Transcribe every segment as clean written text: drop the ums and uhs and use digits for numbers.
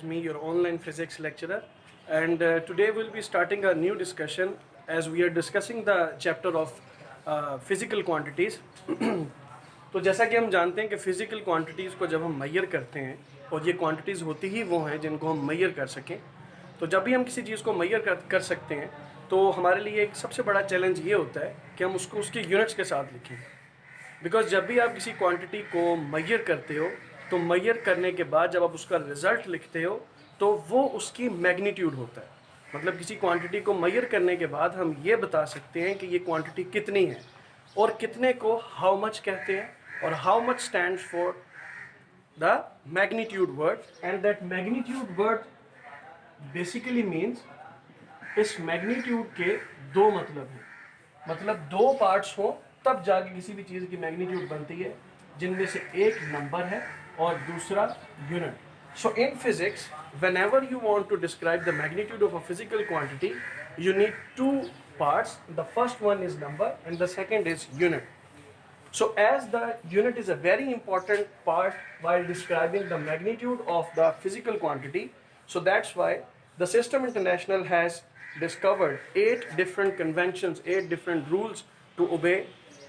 Me, your online physics lecturer, and today we'll be starting a new discussion as we are discussing the chapter of physical quantities. तो जैसा कि हम जानते हैं कि physical quantities को जब हम मैयर करते हैं और ये क्वांटिटीज़ होती ही वो हैं जिनको हम मैयर कर सकें, तो जब भी हम किसी चीज़ को मैयर कर सकते हैं तो हमारे लिए एक सबसे बड़ा चैलेंज ये होता है कि हम उसको उसके यूनिट्स के साथ लिखें। बिकॉज जब भी आप किसी क्वांटिटी को मैयर करते हो तो मैयर करने के बाद जब आप उसका रिजल्ट लिखते हो तो वो उसकी मैग्नीट्यूड होता है। मतलब किसी क्वांटिटी को मैयर करने के बाद हम ये बता सकते हैं कि ये क्वांटिटी कितनी है, और कितने को हाउ मच कहते हैं, और how much stands for the magnitude word, and that magnitude word basically means इस मैग्नीट्यूड के दो मतलब हैं। मतलब दो पार्ट्स हो तब जाके किसी भी चीज़ की मैग्नीट्यूड बनती है, जिनमें से एक नंबर है और दूसरा unit. So in physics whenever you want to describe the magnitude of a physical quantity, you need two parts. The first one is number and the second is unit. So as the unit is a very important part while describing the magnitude of the physical quantity, so that's why the System International has discovered 8 different conventions, 8 different rules to obey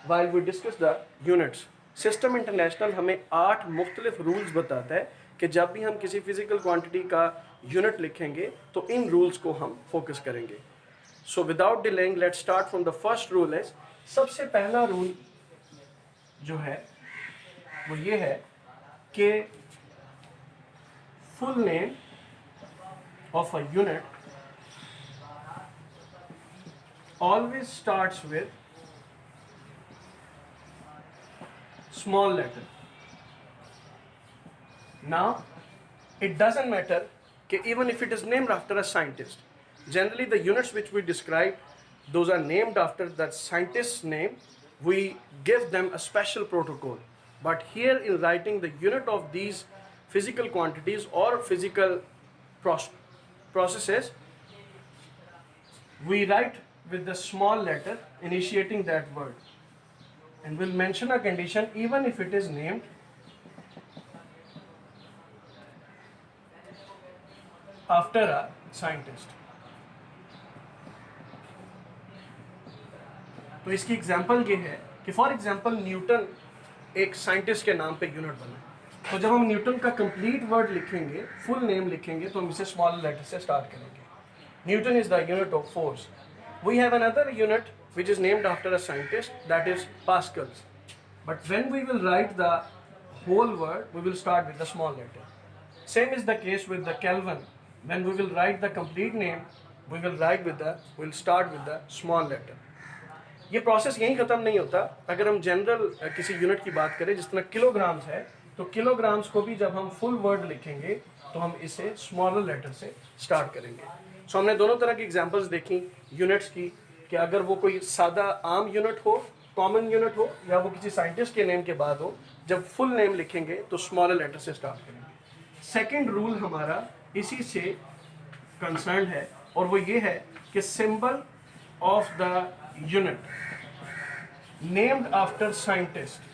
while we discuss the units. System international हमें 8 मुख्तलिफ rules बताता है कि जब भी हम किसी physical quantity का यूनिट लिखेंगे तो इन रूल्स को हम फोकस करेंगे। So without delaying let's start from the first rule. है सबसे पहला रूल जो है वो ये है कि full name of a unit always starts with small letter. Now it doesn't matter even if it is named after a scientist. Generally the units which we describe, those are named after that scientist's name. We give them a special protocol, but here in writing the unit of these physical quantities or physical processes, we write with the small letter initiating that word, and we'll mention a condition even if it is named after a scientist. तो इसकी example ये है कि for example Newton एक scientist के नाम पे unit बना, तो जब हम न्यूटन का कंप्लीट वर्ड लिखेंगे, फुल नेम लिखेंगे, तो हम इसे स्मॉल लेटर से स्टार्ट करेंगे। Newton is the unit of force. We have another unit which is named after a scientist, that is pascals. But when we will write the whole word, we will start with the small letter. Same is the case with the Kelvin. When we will write the complete name, we'll start with the small letter. ये process यहीं ख़त्म नहीं होता। अगर हम general किसी unit की बात करें, जिस तरह किलोग्राम्स है, तो किलोग्राम्स को भी जब हम फुल वर्ड लिखेंगे तो हम इसे स्मॉलर लेटर से स्टार्ट करेंगे। सो हमने दोनों तरह की एग्जांपल्स देखी यूनिट्स की, कि अगर वो कोई सादा आम यूनिट हो, कॉमन यूनिट हो, या वो किसी साइंटिस्ट के नेम के बाद हो, जब फुल नेम लिखेंगे तो स्मॉलर लेटर से स्टार्ट करेंगे। सेकंड रूल हमारा इसी से कंसर्न है, और वो ये है कि symbol of the unit named after scientist,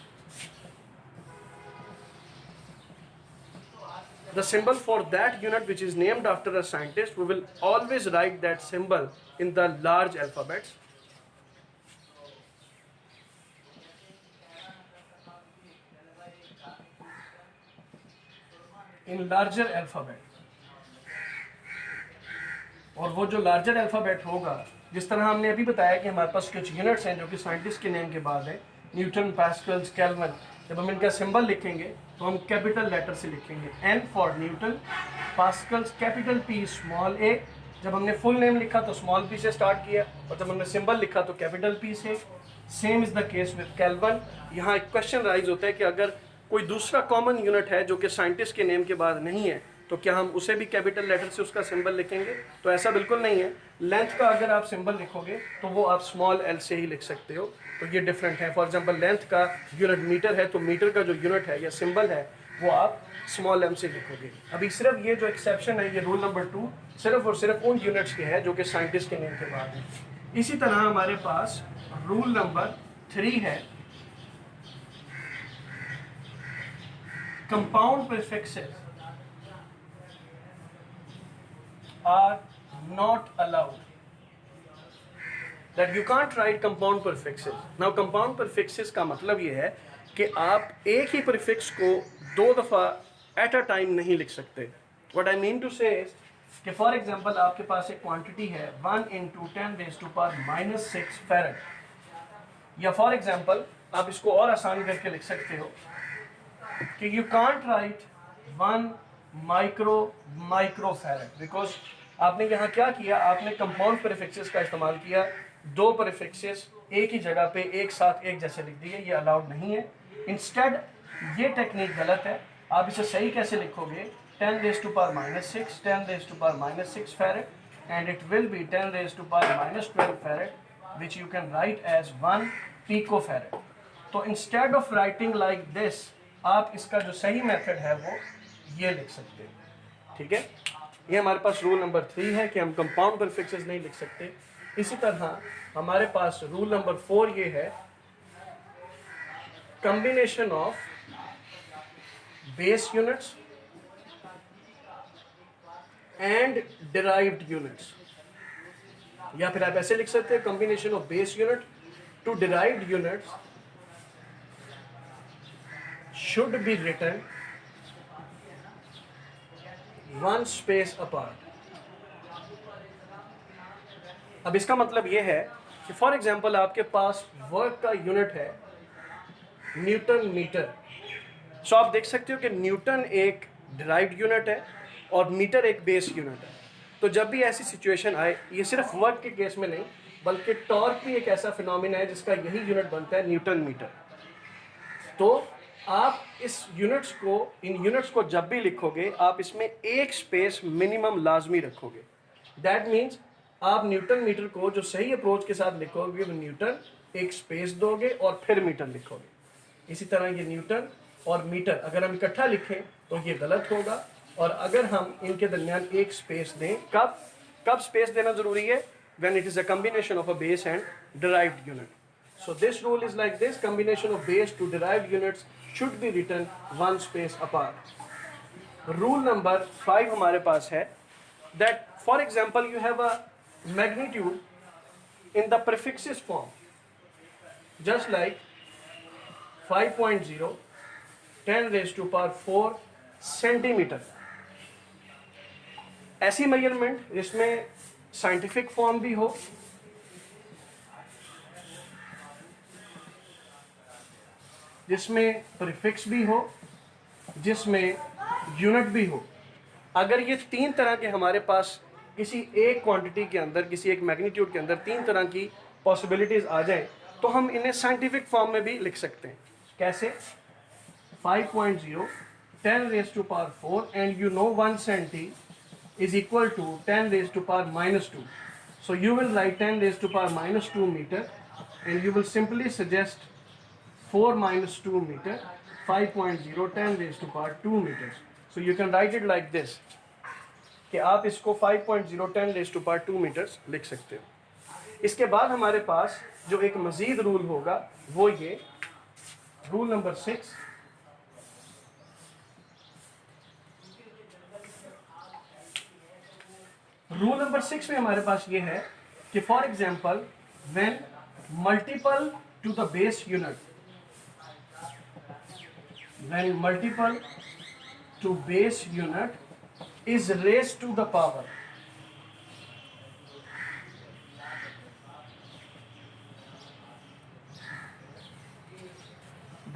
the symbol for that unit which is named after a scientist, we will always write that symbol in the large alphabets. In larger alphabet. और वो जो larger alphabet होगा, जिस तरह हमने अभी बताया कि हमारे पास कुछ यूनिट्स हैं जो कि साइंटिस्ट के नेम के बाद है, न्यूटन, पास्कल्स, केल्विन, जब हम इनका सिंबल लिखेंगे तो हम कैपिटल लेटर से लिखेंगे। N for Newton, pascals capital P small A. जब हमने फुल नेम लिखा तो स्मॉल पी से स्टार्ट किया, और जब हमने सिंबल लिखा तो कैपिटल पी से। Same is the case with kelvin. यहाँ एक क्वेश्चन राइज होता है कि अगर कोई दूसरा कॉमन यूनिट है जो कि साइंटिस्ट के नेम के बाद नहीं है, तो क्या हम उसे भी कैपिटल लेटर से उसका सिंबल लिखेंगे? तो ऐसा बिल्कुल नहीं है। लेंथ का अगर आप सिंबल लिखोगे तो वो आप स्मॉल एल से ही लिख सकते हो, तो ये डिफरेंट है। फॉर एग्जांपल लेंथ का यूनिट मीटर है, तो मीटर का जो यूनिट है या सिंबल है वो आप स्मॉल एम से लिखोगे। अभी सिर्फ ये जो एक्सेप्शन है, ये रूल नंबर 2 सिर्फ और सिर्फ उन यूनिट्स के हैं जो कि साइंटिस्ट के नेम के बाद है। इसी तरह हमारे पास रूल नंबर 3 है, compound prefixes are not allowed. That you can't write compound prefixes. Now compound prefixes का मतलब ये है कि आप एक ही prefix को दो दफ़ा at a time नहीं लिख सकते. What I mean to say is कि for example आपके पास एक quantity है 1 into 10 raised to power minus 6 farad. या for example आप इसको और आसान करके लिख सकते हो कि you can't write 1 microfarad because आपने यहाँ क्या किया, आपने कंपाउंड प्रीफिक्सेस का इस्तेमाल किया, दो प्रीफिक्सेस एक ही जगह पे एक साथ एक जैसे लिख दिए, ये अलाउड नहीं है. इंस्टेड ये टेक्निक गलत है. आप इसे सही कैसे लिखोगे? 10 raised to power minus 6, 10 raised to power minus 6 farad, and it will be 10 raised to power minus 12 farad, which you can write as 1 picofarad. तो instead of writing like this, आप इसका जो सही मेथड है वो ये लिख सकते हैं. ठीक है, ये हमारे पास रूल नंबर 3 है कि हम कंपाउंड प्रीफिक्सेस नहीं लिख सकते. इसी तरह हमारे पास रूल नंबर 4 ये है, combination of base units and derived units. या फिर आप ऐसे लिख सकते हैं, combination of base unit to derived units should be written one space apart. अब इसका मतलब यह है कि फॉर एग्जाम्पल आपके पास वर्क का यूनिट है न्यूटन मीटर. सो आप देख सकते हो कि न्यूटन एक डिराइव्ड यूनिट है और मीटर एक बेस यूनिट है. तो जब भी ऐसी सिचुएशन आए, ये सिर्फ वर्क के केस में नहीं बल्कि टॉर्क भी एक ऐसा फिनोमिना है जिसका यही यूनिट बनता है न्यूटन मीटर. तो आप इस यूनिट्स को, इन यूनिट्स को जब भी लिखोगे आप इसमें एक स्पेस मिनिमम लाजमी रखोगे. दैट मीन्स आप न्यूटन मीटर को जो सही अप्रोच के साथ लिखोगे वो न्यूटन एक स्पेस दोगे और फिर मीटर लिखोगे. इसी तरह ये न्यूटन और मीटर अगर हम इकट्ठा लिखें तो ये गलत होगा, और अगर हम इनके दरमियान एक स्पेस दें, कब स्पेस देना जरूरी है? When it is a combination of a base and derived unit. So this rule is like this: combination of base to derived units should be written one space apart. Rule number 5 हमारे पास है that for example you have a magnitude in the prefixes form, just like 5.0 10 raised to power 4 centimeter. ऐसी measurement जिसमें scientific form भी हो, जिसमें prefix भी हो, जिसमें यूनिट भी हो. अगर ये तीन तरह के हमारे पास किसी एक क्वांटिटी के अंदर, किसी एक मैग्नीट्यूड के अंदर तीन तरह की पॉसिबिलिटीज आ जाएं तो हम इन्हें साइंटिफिक फॉर्म में भी लिख सकते हैं. कैसे? 5.0 10 raised to power 4 and you know 1 centi is equal to 10 raised to power minus 2. So you will write 10 raised to power minus 2 meter and you will simply suggest 4 minus 2 meter, 5.0 10 raised to power 2 meters. So you can write it like this कि आप इसको 5.0 10 raised to power 2 meters लिख सकते हो. इसके बाद हमारे पास जो एक मजीद रूल होगा वो ये रूल नंबर 6. रूल नंबर 6 में हमारे पास ये है कि for example when multiple to the base unit, when multiple to base unit is raised to the power,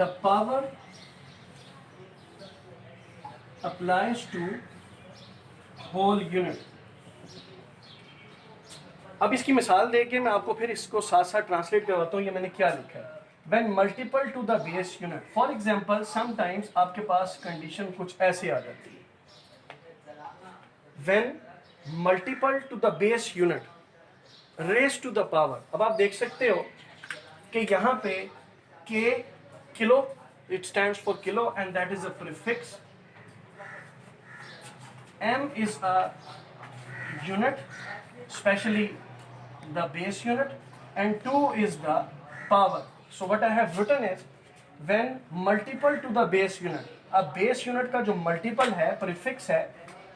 the power applies to whole unit. अब इसकी मिसाल देके मैं आपको फिर इसको साथ साथ ट्रांसलेट करवाता हूँ. ये मैंने क्या लिखा है? When multiple to the base unit, for example, sometimes आपके पास कंडीशन कुछ ऐसे आ जाती है. When multiple to the base unit raised to the power, अब आप देख सकते हो कि यहाँ पे K kilo, it stands for kilo and that is a prefix. M is a unit, especially the base unit, and 2 is the power. So what I have written is when multiple to the base unit, अब base unit का जो multiple है prefix है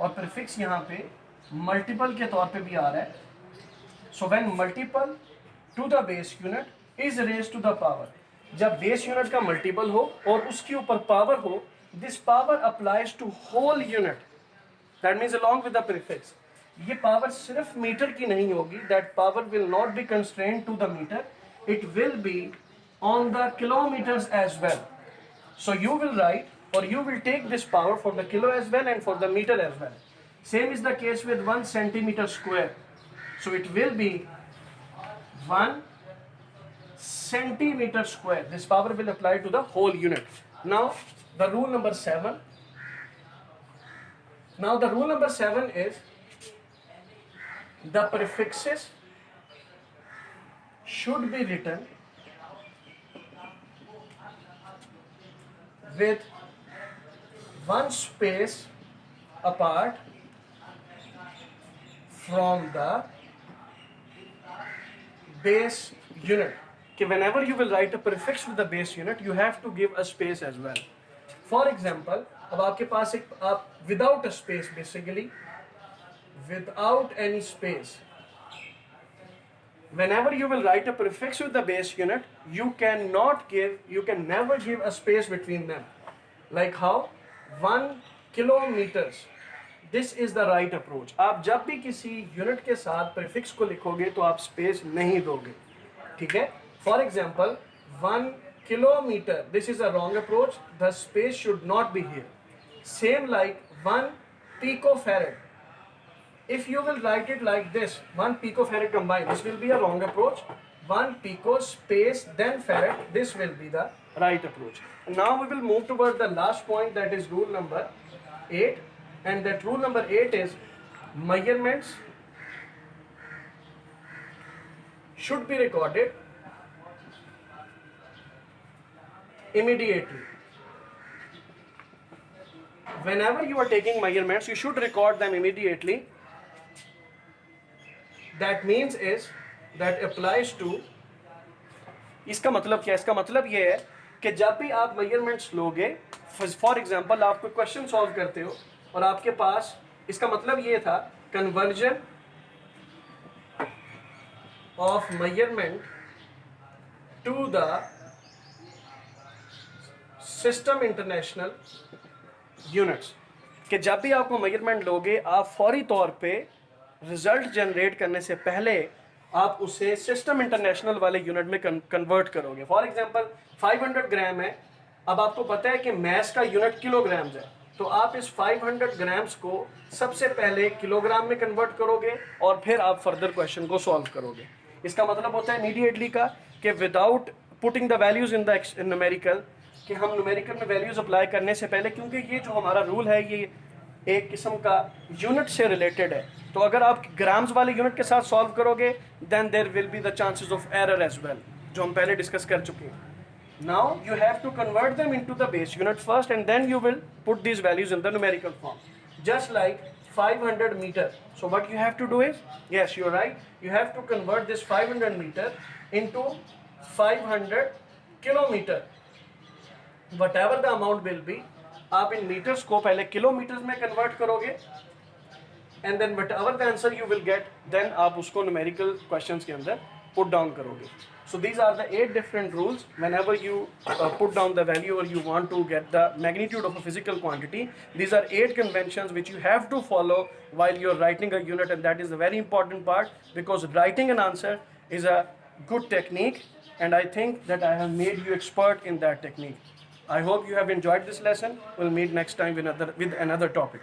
और prefix यहाँ पे multiple के तौर पे भी आ रहा है. So when multiple to the base unit is raise to the power, जब बेस यूनिट का मल्टीपल हो और उसके ऊपर पावर हो, this power applies to whole unit, that means along with the prefix. ये पावर सिर्फ मीटर की नहीं होगी, that power will not be constrained to the metre, it will be on the kilometers as well. So you will write or you will take this power for the kilo as well and for the meter as well. Same is the case with 1 centimeter square. So it will be 1 centimeter square. This power will apply to the whole unit. Now the rule number 7. Now the rule number 7 is the prefixes should be written with one space apart from the base unit. कि whenever you will write a prefix with the base unit, you have to give a space as well. For example, अब आपके पास एक आप without a space, basically without any space, whenever you will write a prefix with the base unit, you can never give a space between them. Like how 1 kilometers, this is the right approach. आप जब भी किसी unit के साथ prefix को लिखोगे तो आप स्पेस नहीं दोगे, ठीक है. For example 1 kilometer, this is a wrong approach, the space should not be here. Same like 1 picofarad, if you will write it like this, 1 picofarad combined, this will be a wrong approach. 1 pico space then farad, this will be the right approach. Now we will move toward the last point, that is rule number 8, and that rule number 8 is measurements should be recorded immediately. Whenever you are taking measurements, you should record them immediately. That means is that applies to, इसका मतलब क्या है? इसका मतलब ये है कि जब भी आप मेजरमेंट्स लोगे, फॉर एग्जांपल आप कोई क्वेश्चन सॉल्व करते हो और आपके पास, इसका मतलब ये था conversion of measurement to the system international units, कि जब भी आपको मेजरमेंट लोगे आप फौरी तौर पे रिजल्ट जनरेट करने से पहले आप उसे सिस्टम इंटरनेशनल वाले यूनिट में कन्वर्ट करोगे. फॉर एग्जांपल 500 ग्राम है, अब आपको पता है कि मैस का यूनिट किलोग्राम्स है, तो आप इस 500 ग्राम्स को सबसे पहले किलोग्राम में कन्वर्ट करोगे और फिर आप फर्दर क्वेश्चन को सॉल्व करोगे. इसका मतलब होता है इमीडिएटली का कि without putting the values in the numerical, कि हम न्यूमेरिकल में वैल्यूज अप्लाई करने से पहले, क्योंकि ये जो हमारा रूल है ये एक किस्म का यूनिट से रिलेटेड है, तो अगर आप ग्राम्स वाले यूनिट के साथ सॉल्व करोगे then there will be the chances of error as well, जो हम पहले डिस्कस कर चुके हैं. Now you have to convert them into the base unit first and then you will put these values in the numerical form, just like 500 meter. So what you have to do is, yes, you're right, you have to convert this 500 meter into 500 kilometer, whatever the amount will be. आप इन metres को पहले kilometres में convert करोगे and then whatever the answer you will get, then आप उसको numerical questions के अंदर put down करोगे. So these are the 8 different rules whenever you put down the value or you want to get the magnitude of a physical quantity. These are 8 conventions which you have to follow while you're writing a unit, and that is a very important part, because writing an answer is a good technique, and I think that I have made you expert in that technique. I hope you have enjoyed this lesson. We'll meet next time with another topic.